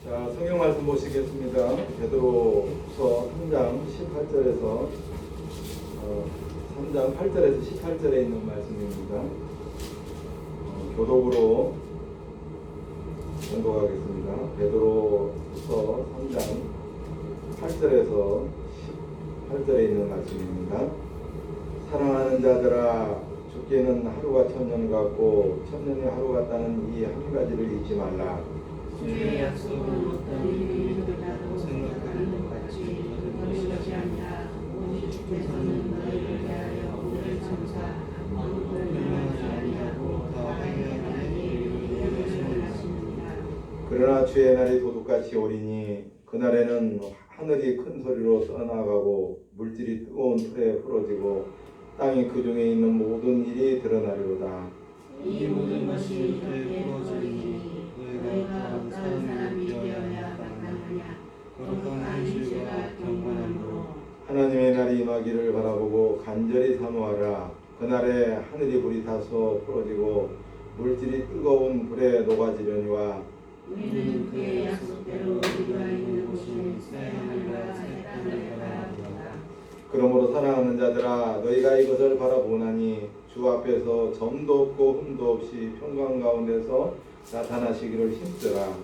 자, 성경 말씀 보시겠습니다. 베드로후서 3장 18절에서 3장 8절에서 18절에 있는 말씀입니다. 교독으로 공독하겠습니다. 베드로후서 3장 8절에서 18절에 있는 말씀입니다. 사랑하는 자들아, 죽기는 하루가 천년 같고 천년이 하루 같다는 이 한 가지를 잊지 말라. 주의 약속은 어떤 일이 있다고 생각하는 것 같이 거짓이 아니라 오직 주께서는 너희를 대하여 오늘 천사 아무도 명하지 아니하고 다 행하는 일을 하십니다. 그러나 주의 날이 도둑같이 오리니 그날에는 하늘이 큰 소리로 떠나가고 물질이 뜨거운 풀에 풀어지고 땅이 그 중에 있는 모든 일이 드러나리로다. 이 모든 것이 이렇게 벌어지니 너희가 어떤 사람이 되어야 마땅하냐. 거룩한 실과 경건함으로 하나님의 날이 임하기를 바라보고 간절히 사모하라. 그날에 하늘이 불이 타서 풀어지고 물질이 뜨거운 불에 녹아지려니와 우리는 그의 약속대로 우리가 있는 곳에 새 하늘과 새 땅을 바라보다. 그러므로 사랑하는 자들아, 너희가 이것을 바라보나니 주 앞에서 점도 없고 흠도 없이 평강 가운데서 나타나시기를 힘쓰라.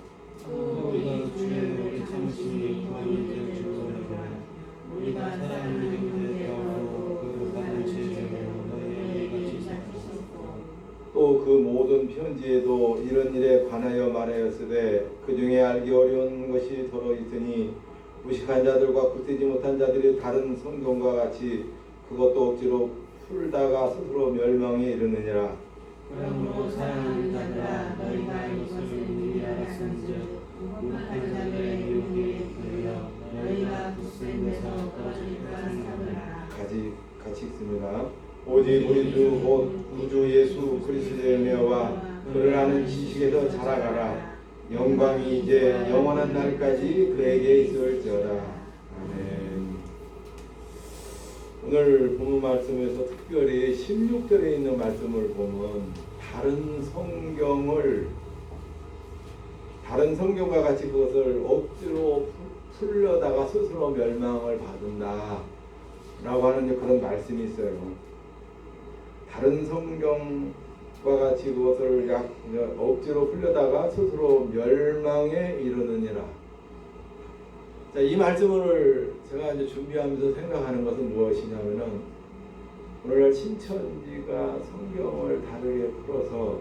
우리가 주의 오래 참으심이 구원이 될 줄을 알라. 우리가 사랑하는 형제여로 그 받은 제대로 너희에게 같이 살폈었고 또 그 모든 편지에도 이런 일에 관하여 말하였으되 그 중에 알기 어려운 것이 더러 있으니 무식한 자들과 굳세지 못한 자들이 다른 성경과 같이 그것도 억지로 풀다가 스스로 멸망에 이르느니라. 그러므로 사랑하는 자들아, 너희가 이것을 미리 알았은즉 무식한 자들의 유혹에 들려 너희가 굳센 데서 떨어질까 생각하라. 같이 읽습니다. 오직 우리 주 곧 구주 예수 그리스도의 명과 그를 아는 지식에서 자라가라. 영광이 이제 영원한 날까지 그에게 있을지어다. 아멘. 오늘 본문 말씀에서 특별히 16절에 있는 말씀을 보면 다른 성경과 같이 그것을 억지로 풀려다가 스스로 멸망을 받는다 라고 하는 그런 말씀이 있어요. 다른 성경과 같이 그것을 억지로 풀려다가 스스로 멸망에 이르느니라. 자, 이 말씀을 제가 이제 준비하면서 생각하는 것은 무엇이냐면은 오늘날 신천지가 성경을 다르게 풀어서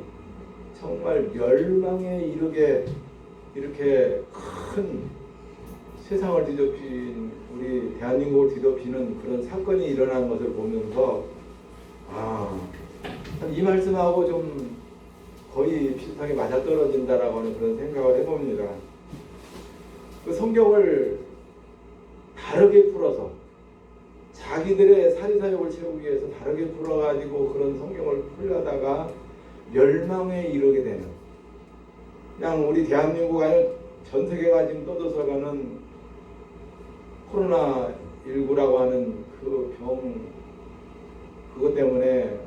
정말 멸망에 이르게 이렇게 큰 세상을 뒤덮인 우리 대한민국을 뒤덮이는 그런 사건이 일어난 것을 보면서 이 말씀하고 좀 거의 비슷하게 맞아떨어진다라고 하는 그런 생각을 해봅니다. 그 성경을 다르게 풀어서 자기들의 사리사욕을 채우기 위해서 다르게 풀어가지고 그런 성경을 풀려다가 멸망에 이르게 되는, 그냥 우리 대한민국 아니면 전 세계가 지금 떠들어가는 코로나19라고 하는 그 병, 그것 때문에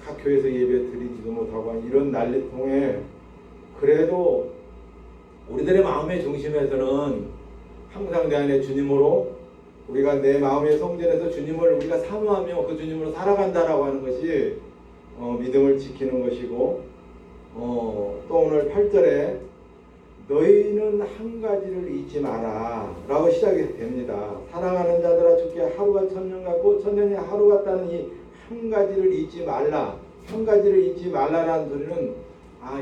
각 교회에서 예배 드리지도 못하고 이런 난리통에 그래도 우리들의 마음의 중심에서는 항상 내 안에 주님으로 우리가 내 마음의 성전에서 주님을 우리가 사모하며 그 주님으로 살아간다라고 하는 것이 믿음을 지키는 것이고, 또 오늘 8절에 너희는 한 가지를 잊지 마라 라고 시작이 됩니다. 사랑하는 자들아, 주께 하루가 천년 같고 천년이 하루 같다는 이 한 가지를 잊지 말라. 한 가지를 잊지 말라라는 소리는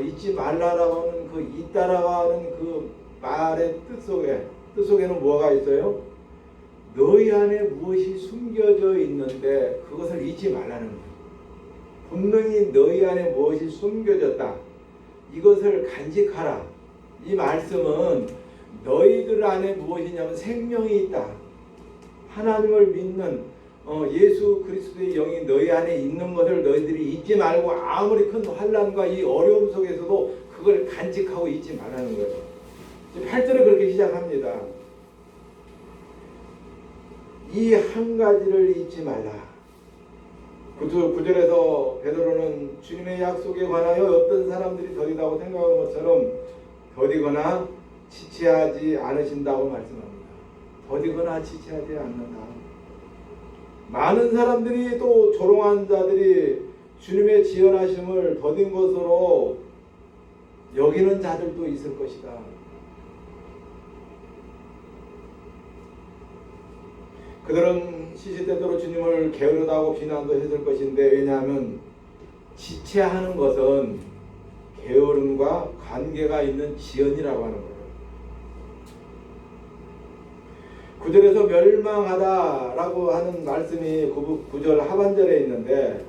잊지 말라라고 하는 그 있다라고 하는 그 말의 뜻속에는 뭐가 있어요? 너희 안에 무엇이 숨겨져 있는데 그것을 잊지 말라는 거예요. 분명히 너희 안에 무엇이 숨겨졌다. 이것을 간직하라. 이 말씀은 너희들 안에 무엇이냐면 생명이 있다. 하나님을 믿는 예수 그리스도의 영이 너희 안에 있는 것을 너희들이 잊지 말고 아무리 큰 환난과 이 어려움 속에서도 그걸 간직하고 잊지 말라는 거예요. 8절에 그렇게 시작합니다. 이 한 가지를 잊지 말라. 9절에서 베드로는 주님의 약속에 관하여 어떤 사람들이 더디다고 생각하는 것처럼 더디거나 지체하지 않으신다고 말씀합니다. 더디거나 지체하지 않는다. 많은 사람들이 또 조롱한 자들이 주님의 지연하심을 더딘 것으로 여기는 자들도 있을 것이다. 그들은 시시때때로 주님을 게으르다고 비난도 했을 것인데, 왜냐하면 지체하는 것은 게으름과 관계가 있는 지연이라고 하는 거예요. 9절에서 멸망하다라고 하는 말씀이 9절 하반절에 있는데,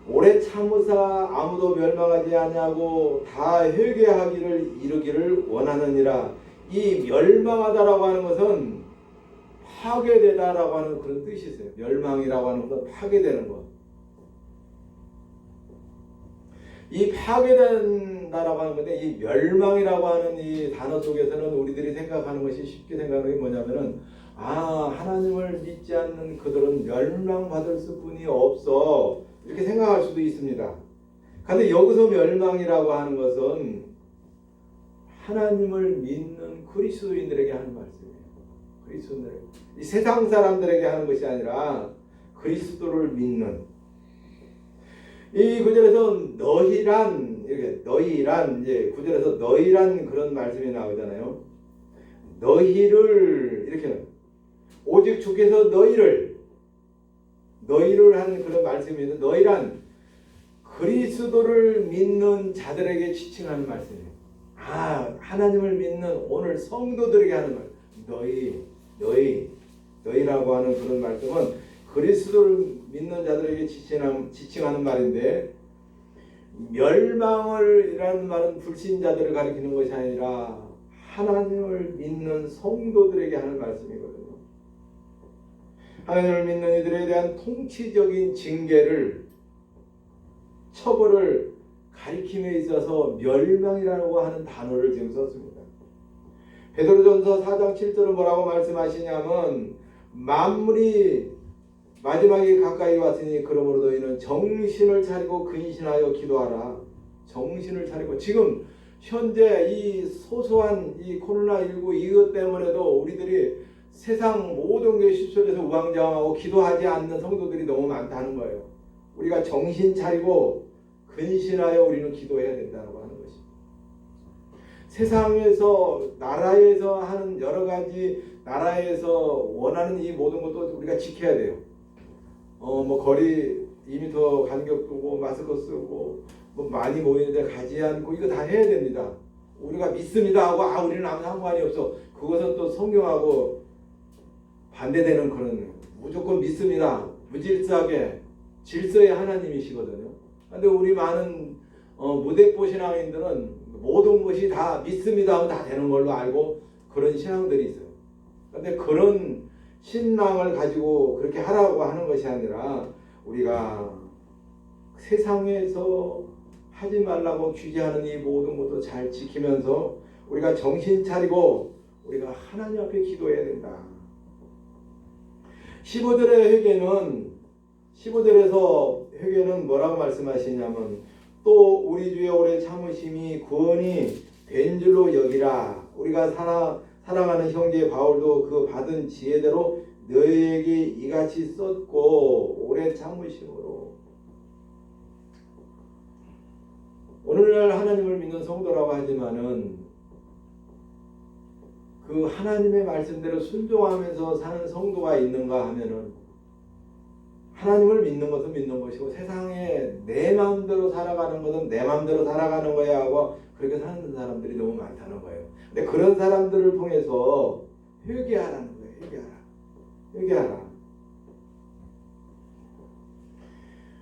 오래 참으사 아무도 멸망하지 아니하고 다 회개하기를 이루기를 원하느니라. 이 멸망하다라고 하는 것은 파괴되다라고 하는 그런 뜻이 있어요. 멸망이라고 하는 것은 파괴되는 것. 이 파괴된다라고 하는 건데, 이 멸망이라고 하는 이 단어 속에서는 우리들이 생각하는 것이, 쉽게 생각하는 게 뭐냐면은, 하나님을 믿지 않는 그들은 멸망받을 수뿐이 없어, 이렇게 생각할 수도 있습니다. 그런데 여기서 멸망이라고 하는 것은 하나님을 믿는 그리스도인들에게 하는 말씀이에요. 그리스도인들, 이 세상 사람들에게 하는 것이 아니라 그리스도를 믿는. 이 구절에서 너희란, 이렇게 너희란, 이제 구절에서 너희란 그런 말씀이 나오잖아요. 너희를, 이렇게 오직 주께서 너희를 하는 그런 말씀인데, 너희란 그리스도를 믿는 자들에게 지칭하는 말씀이에요. 하나님을 믿는 오늘 성도들에게 하는 말. 너희라고 하는 그런 말씀은 그리스도를 믿는 자들에게 지칭하는 말인데, 멸망을이라는 말은 불신자들을 가리키는 것이 아니라 하나님을 믿는 성도들에게 하는 말씀이거든요. 하나님을 믿는 이들에 대한 통치적인 징계를, 처벌을 가리킴에 있어서 멸망이라고 하는 단어를 지금 썼습니다. 베드로전서 4장 7절은 뭐라고 말씀하시냐면, 만물이 마지막에 가까이 왔으니 그러므로 너희는 정신을 차리고 근신하여 기도하라. 정신을 차리고, 지금 현재 이 소소한 이 코로나19 이것 때문에도 우리들이 세상 모든 게 시설에서 우왕좌왕하고 기도하지 않는 성도들이 너무 많다는 거예요. 우리가 정신 차리고 근신하여 우리는 기도해야 된다고 하는 것입니다. 세상에서, 나라에서 하는 여러 가지, 나라에서 원하는 이 모든 것도 우리가 지켜야 돼요. 거리 2m 간격 두고 마스크 쓰고 많이 모이는데 가지 않고, 이거 다 해야 됩니다. 우리가 믿습니다 하고 우리는 아무 상관이 없어, 그것은 또 성경하고 반대되는 그런, 무조건 믿습니다, 무질서하게, 질서의 하나님이시거든요. 그런데 우리 많은 무대포 신앙인들은 모든 것이 다 믿습니다 하면 다 되는 걸로 알고 그런 신앙들이 있어요. 그런데 그런 신앙을 가지고 그렇게 하라고 하는 것이 아니라, 우리가 세상에서 하지 말라고 규제하는 이 모든 것도 잘 지키면서 우리가 정신 차리고 우리가 하나님 앞에 기도해야 된다. 15절에서 회개는 뭐라고 말씀하시냐면, 또 우리 주의 오랜 참으심이 구원이 된 줄로 여기라. 우리가 사랑하는 형제 바울도 그 받은 지혜대로 너희에게 이같이 썼고 오래 참으심으로. 오늘날 하나님을 믿는 성도라고 하지만은 그 하나님의 말씀대로 순종하면서 사는 성도가 있는가 하면은, 하나님을 믿는 것은 믿는 것이고 세상에 내 마음대로 살아가는 것은 내 마음대로 살아가는 거야 하고 그렇게 사는 사람들이 너무 많다는 거예요. 근데 그런 사람들을 통해서 회개하라는 거예요. 회개하라.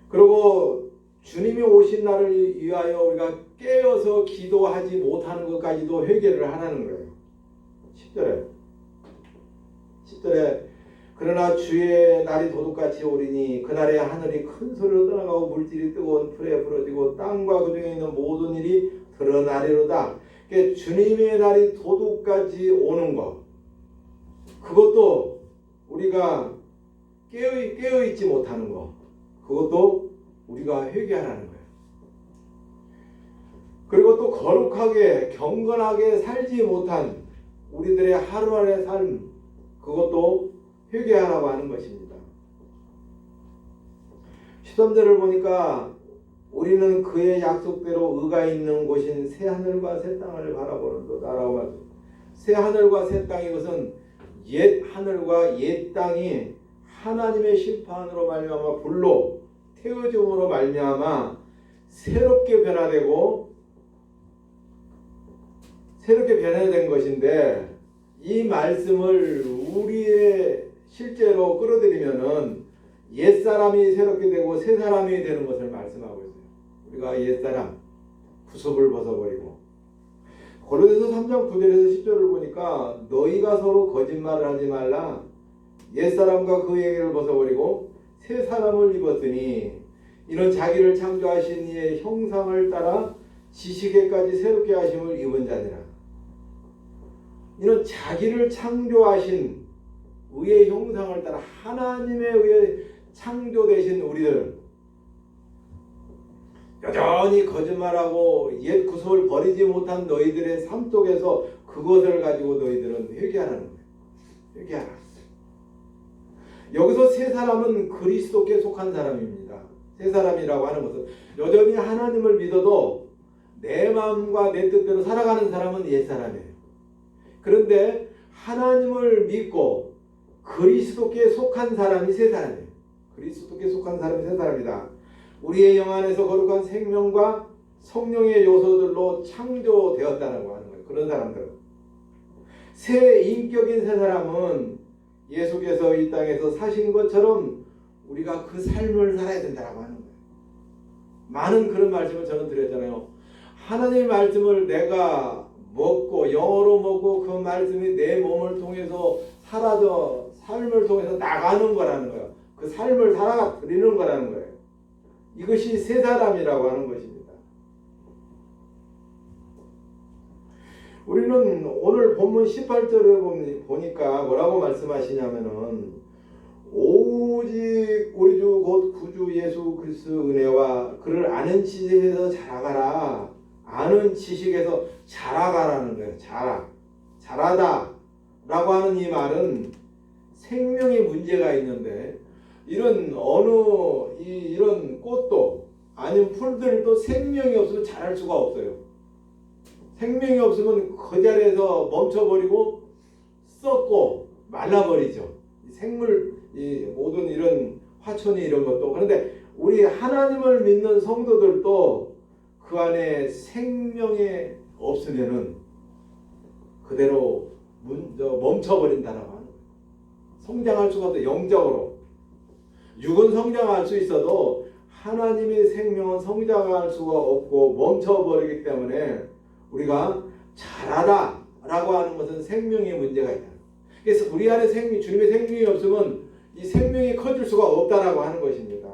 그리고 주님이 오신 날을 위하여 우리가 깨어서 기도하지 못하는 것까지도 회개를 하라는 거예요. 10절에 그러나 주의 날이 도둑같이 오리니 그날에 하늘이 큰 소리로 떠나가고 물질이 뜨거운 풀에 부러지고 땅과 그 중에 있는 모든 일이 드러나리로다. 그러니까 주님의 날이 도둑같이 오는 것, 그것도 우리가 깨어있지 못하는 것, 그것도 우리가 회개하라는 거예요. 그리고 또 거룩하게 경건하게 살지 못한 우리들의 하루하루의 삶, 그것도 회개하라고 하는 것입니다. 13절을 보니까 우리는 그의 약속대로 의가 있는 곳인 새 하늘과 새 땅을 바라보는도다라고 말합니다. 새 하늘과 새 땅, 이것은 옛 하늘과 옛 땅이 하나님의 심판으로 말미암아 불로 태워짐으로 말미암아 새롭게 변화된 것인데, 이 말씀을 우리의 실제로 끌어들이면은 옛사람이 새롭게 되고 새사람이 되는 것을 말씀하고 있어요. 우리가 옛사람 구습을 벗어버리고, 고린도서 3장 9절에서 10절을 보니까 너희가 서로 거짓말을 하지 말라. 옛사람과 그 행위를 벗어버리고 새사람을 입었으니 이는 자기를 창조하신 이의 형상을 따라 지식에까지 새롭게 하심을 입은 자니라. 이는 자기를 창조하신 의의 형상을 따라 하나님에 의해 창조되신 우리들, 여전히 거짓말하고 옛 구속을 버리지 못한 너희들의 삶 속에서 그것을 가지고 너희들은 회개하라는 거예요. 회개하라. 여기서 새 사람은 그리스도께 속한 사람입니다. 새 사람이라고 하는 것은 여전히 하나님을 믿어도 내 마음과 내 뜻대로 살아가는 사람은 옛 사람이에요. 그런데 하나님을 믿고 그리스도께 속한 사람이 새 사람이에요. 그리스도께 속한 사람이 새 사람이다. 우리의 영 안에서 거룩한 생명과 성령의 요소들로 창조되었다고 하는 거예요. 그런 사람들은. 새 인격인 새 사람은 예수께서 이 땅에서 사신 것처럼 우리가 그 삶을 살아야 된다고 하는 거예요. 많은 그런 말씀을 저는 드렸잖아요. 하나님의 말씀을 내가 먹고 영어로 먹고 그 말씀이 내 몸을 통해서 사라져 삶을 통해서 나가는 거라는 거예요. 그 삶을 살아가 드리는 거라는 거예요. 이것이 새 사람이라고 하는 것입니다. 우리는 오늘 본문 18절을 보니까 뭐라고 말씀하시냐면은 오직 우리 주 곧 구주 예수 그리스도 은혜와 그를 아는 지식에서 자라가라. 아는 지식에서 자라가라는 거예요. 자라다 라고 하는 이 말은 생명에 문제가 있는데, 이런 이런 꽃도 아니면 풀들도 생명이 없으면 자랄 수가 없어요. 생명이 없으면 그 자리에서 멈춰버리고 썩고 말라버리죠. 생물, 모든 이런 화초니 이런 것도. 그런데 우리 하나님을 믿는 성도들도 그 안에 생명이 없으면은 그대로 멈춰버린다라고 하는 거예요. 성장할 수가 없어요. 영적으로. 육은 성장할 수 있어도 하나님의 생명은 성장할 수가 없고 멈춰버리기 때문에 우리가 자라다 라고 하는 것은 생명의 문제가 있다. 그래서 우리 안에 주님의 생명이 없으면 이 생명이 커질 수가 없다라고 하는 것입니다.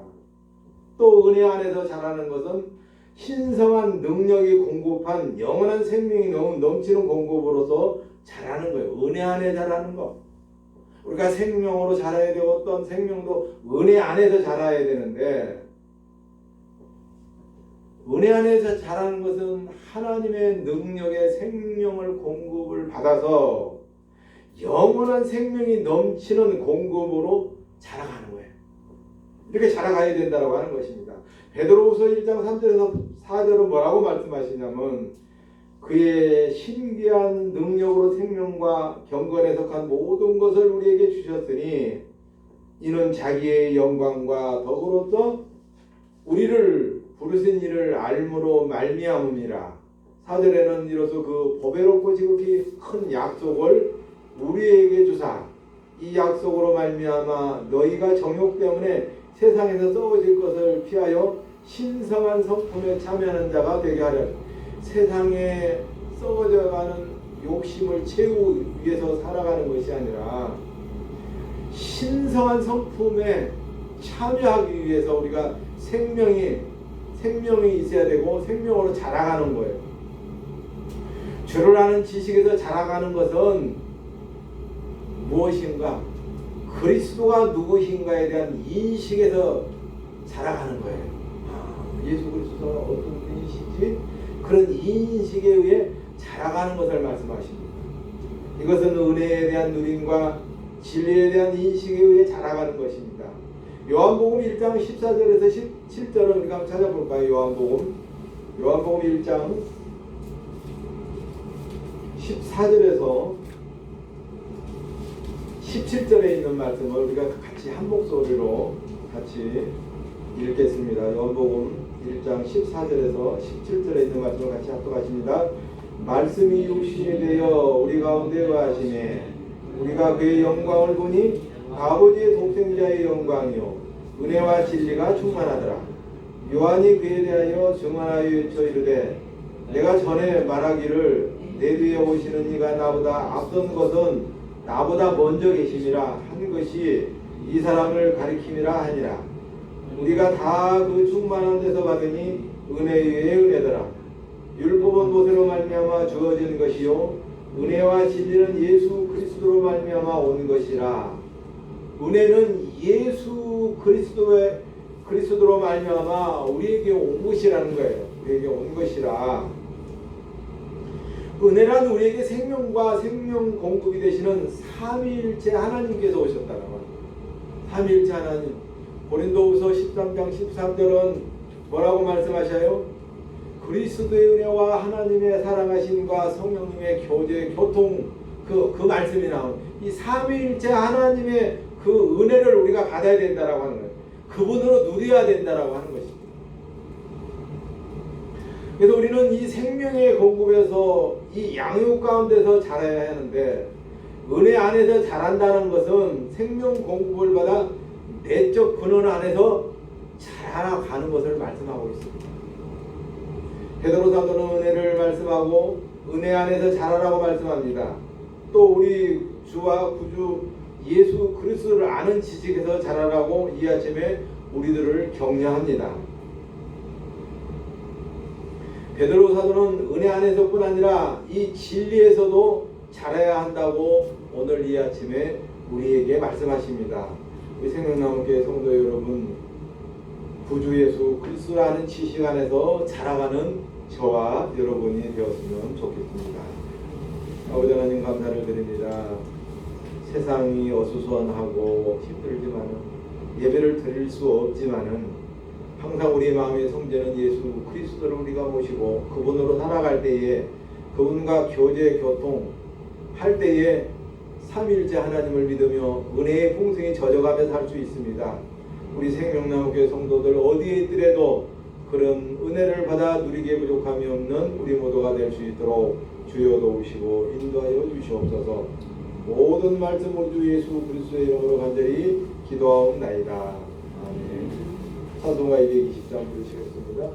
또 은혜 안에서 자라는 것은 신성한 능력이 공급한 영원한 생명이 넘치는 공급으로서 자라는 거예요. 은혜 안에 자라는 거. 우리가 생명으로 자라야 되고 어떤 생명도 은혜 안에서 자라야 되는데, 은혜 안에서 자라는 것은 하나님의 능력의 생명을 공급을 받아서 영원한 생명이 넘치는 공급으로 자라가는 거예요. 이렇게 자라가야 된다고 하는 것입니다. 베드로후서 1장 3절에서 4절은 뭐라고 말씀하시냐면 그의 신비한 능력으로 생명과 경건에 속한 모든 것을 우리에게 주셨으니 이는 자기의 영광과 덕으로서 우리를 부르신 이를 알므로 말미암음이라. 4절에는 이로써 그 보배롭고 지극히 큰 약속을 우리에게 주사 이 약속으로 말미암아 너희가 정욕 때문에 세상에서 썩어질 것을 피하여 신성한 성품에 참여하는 자가 되게 하려. 세상에 썩어져가는 욕심을 채우기 위해서 살아가는 것이 아니라 신성한 성품에 참여하기 위해서 우리가 생명이 있어야 되고 생명으로 자라가는 거예요. 주를 아는 지식에서 자라가는 것은 무엇인가? 그리스도가 누구신가에 대한 인식에서 자라가는 거예요. 예수 그리스도가 어떤 분이시지? 그런 인식에 의해 자라가는 것을 말씀하십니다. 이것은 은혜에 대한 누림과 진리에 대한 인식에 의해 자라가는 것입니다. 요한복음 1장 14절에서 17절을 우리가 한번 찾아볼까요? 요한복음 1장 14절에서 17절에 있는 말씀을 우리가 같이 한 목소리로 같이 읽겠습니다. 요한복음 1장 14절에서 17절에 있는 말씀을 같이 합독하십니다. 말씀이 육신이 되어 우리 가운데 거하시매 우리가 그의 영광을 보니 아버지의 독생자의 영광이요 은혜와 진리가 충만하더라. 요한이 그에 대하여 증언하여 외쳐 이르되 내가 전에 말하기를 내 뒤에 오시는 이가 나보다 앞선 것은 나보다 먼저 계심이라 한 것이 이 사람을 가리킴이라 하니라. 우리가 다 그 충만한 데서 받으니 은혜의 은혜더라. 율법은 모세로 말미암아 주어진 것이요 은혜와 진리는 예수 그리스도로 말미암아 온 것이라. 은혜는 예수 그리스도로 말미암아 우리에게 온 것이라는 거예요. 우리에게 온 것이라. 은혜란 우리에게 생명과 생명 공급이 되시는 삼위일체 하나님께서 오셨다는 거예요. 삼위일체 하나님. 고린도후서 13장 13절은 뭐라고 말씀하셔요? 그리스도의 은혜와 하나님의 사랑하심과 성령님의 교제, 교통 그 말씀이 나오는 이 삼위일체 하나님의 그 은혜를 우리가 받아야 된다라고 하는 거예요. 그분으로 누려야 된다라고 하는 것입니다. 그래서 우리는 이 생명의 공급에서 이 양육 가운데서 자라야 하는데 은혜 안에서 자란다는 것은 생명 공급을 받아 내적 근원 안에서 자라가는 것을 말씀하고 있습니다. 베드로 사도는 은혜를 말씀하고 은혜 안에서 자라라고 말씀합니다. 또 우리 주와 구주 예수 그리스도를 아는 지식에서 자라라고 이 아침에 우리들을 격려합니다. 베드로 사도는 은혜 안에서뿐 아니라 이 진리에서도 자라야 한다고 오늘 이 아침에 우리에게 말씀하십니다. 우리 생명나무교회 성도 여러분, 구주 예수 그리스도를 아는 지식 안에서 자라가는 저와 여러분이 되었으면 좋겠습니다. 아버지 하나님 감사를 드립니다. 세상이 어수선하고 힘들지만은 예배를 드릴 수 없지만은 항상 우리 마음의 성제는 예수 그리스도를 우리가 모시고 그분으로 살아갈 때에 그분과 교제 교통 할 때에 삼위일체 하나님을 믿으며 은혜의 풍성이 젖어가며 살 수 있습니다. 우리 생명나무교회 성도들 어디에 있더라도 그런 은혜를 받아 누리기에 부족함이 없는 우리 모두가 될 수 있도록 주여 도우시고 인도하여 주시옵소서. 모든 말씀 우리 주 예수 그리스도의 이름으로 간절히 기도하옵나이다. 아멘. 찬송가 220장 부르시겠습니다.